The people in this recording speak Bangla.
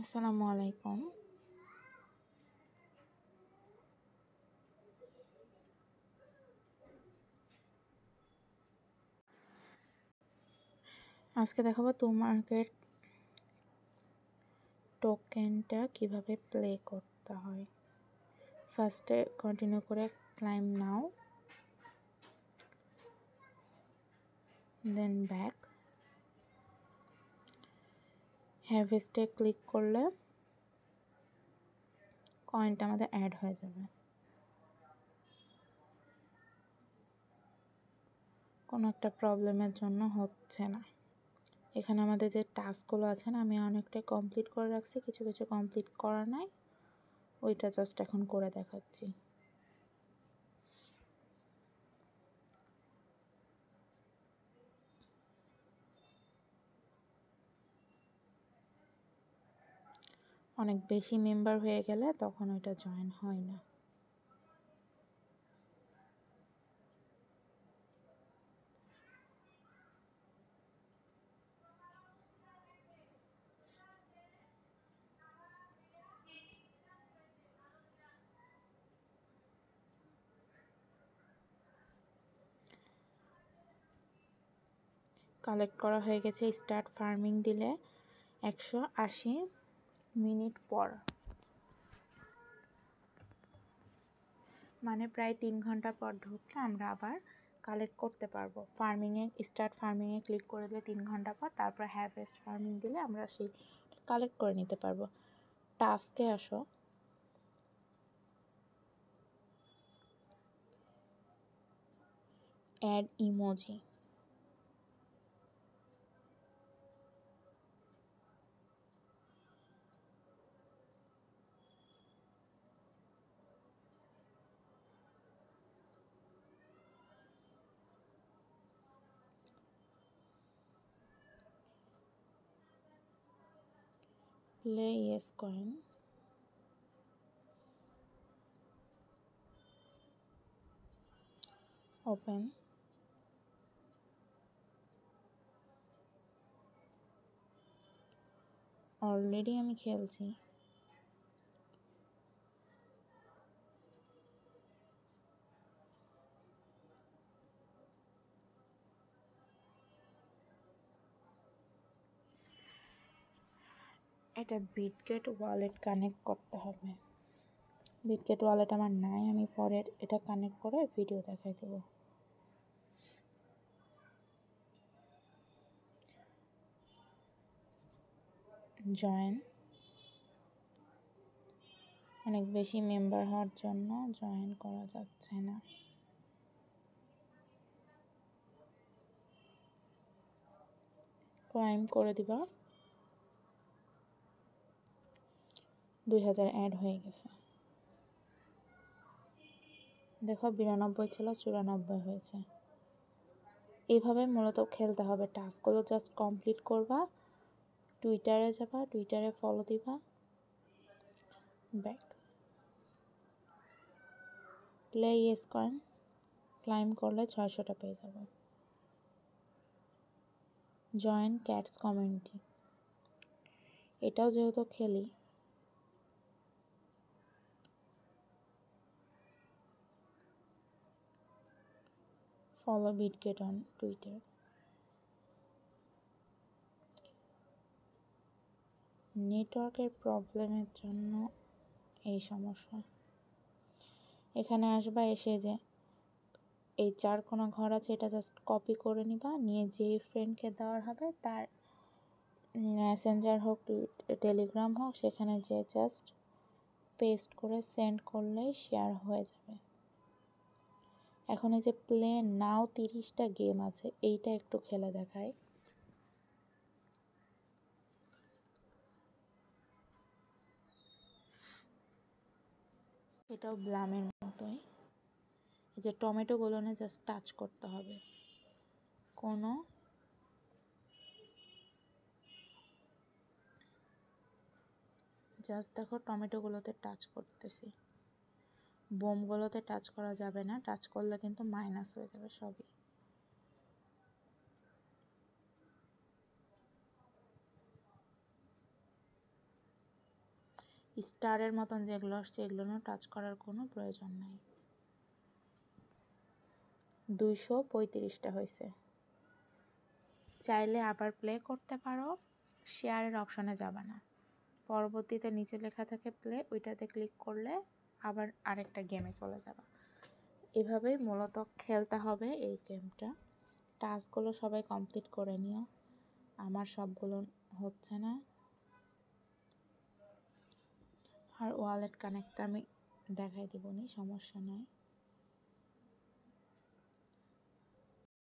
আসসালামু আলাইকুম। আজকে দেখাবো TwoMarket টোকেনটা কিভাবে প্লে করতে হয়। ফার্স্টে কন্টিনিউ করে ক্লাইম নাও, দেন ব্যাক, হারভেস্টে ক্লিক করলে কয়েনটা আমাদের অ্যাড হয়ে যাবে। কোনো একটা প্রবলেমের জন্য হচ্ছে না। এখানে আমাদের যে টাস্কগুলো আছে না, আমি অনেকটাই কমপ্লিট করে রাখছি, কিছু কিছু কমপ্লিট করা নাই, ওইটা জাস্ট এখন করে দেখাচ্ছি। অনেক বেশি মেম্বার হয়ে গেলে তখন ওইটা জয়েন হয় না। কালেক্ট করা হয়ে গেছে। স্টার্ট ফার্মিং দিলে 180 মিনিট পর, মানে প্রায় 3 ঘন্টা পর ঢুকলে আমরা আবার কালেক্ট করতে পারবো। স্টার্ট ফার্মিংয়ে ক্লিক করে দিলে 3 ঘন্টা পর, তারপর হারভেস্ট ফার্মিং দিলে আমরা সেই কালেক্ট করে নিতে পারবো। টাস্কে আসো, add emoji, play yes coin, open, already আমি খেলছি। এটা বিটগেট ওয়ালেট কানেক্ট করতে হবে। বিটগেট ওয়ালেট আমার নাই, আমি পরে এটা কানেক্ট করে ভিডিও দেখাই দেবো। জয়েন, অনেক বেশি মেম্বার হওয়ার জন্য জয়েন করা যাচ্ছে না। ক্লাইম করে দিবা, 2000 অ্যাড হয়ে গেছে। দেখো 92 ছিল, 94 হয়েছে। এইভাবে মূলত খেলতে হবে। টাস্কগুলো জাস্ট কমপ্লিট করবা, টুইটারে যাবা, টুইটারে ফলো দিবা, back, play yes coin, claim করলে 600টা পেয়ে যাবো। জয়েন ক্যাটস কমিউনিটি, এটাও যেহেতু খেলি, ফলো বিটগেট অন টুইটার। নেটওয়ার্কের প্রবলেমের জন্য এই সমস্যা। এখানে আসবা, এসে যে এই 4 কোণা ঘর আছে, এটা জাস্ট কপি করে নিবা, নিয়ে যেই ফ্রেন্ডকে দেওয়ার হবে তার মেসেঞ্জার হোক টেলিগ্রাম হোক, সেখানে যে জাস্ট পেস্ট করে সেন্ড করলেই শেয়ার হয়ে যাবে। এখন এই যে প্লে নাও 30টা গেম আছে, এইটা একটু খেলে দেখায়। এটাও ব্লামের মতোই। এই যে টমেটোগুলো না জাস্ট টাচ করতে হবে, কোনো জাস্ট দেখো টমেটোগুলোতে টাচ করতেছি, বোমগুলোতে টাচ করা যাবে না, টাচ করলে কিন্তু মাইনাস হয়ে যাবে সবই। স্টারের মতন যেগুলো আসছে এগুলো টাচ করার কোনো প্রয়োজন নাই। 235টা হয়েছে। চাইলে আবার প্লে করতে পারো, শেয়ারের অপশনে যাবে না, পরবর্তীতে নিচে লেখা থাকে প্লে, ওইটাতে ক্লিক করলে আবার আরেকটা গেমে চলে যাবে। এভাবেই মূলত খেলতে হবে এই গেমটা। টাস্কগুলো সবাই কমপ্লিট করে নিও, আমার সবগুলো হচ্ছে না। আর ওয়ালেট কানেক্টটা আমি দেখাই দেবনি, সমস্যা নয়।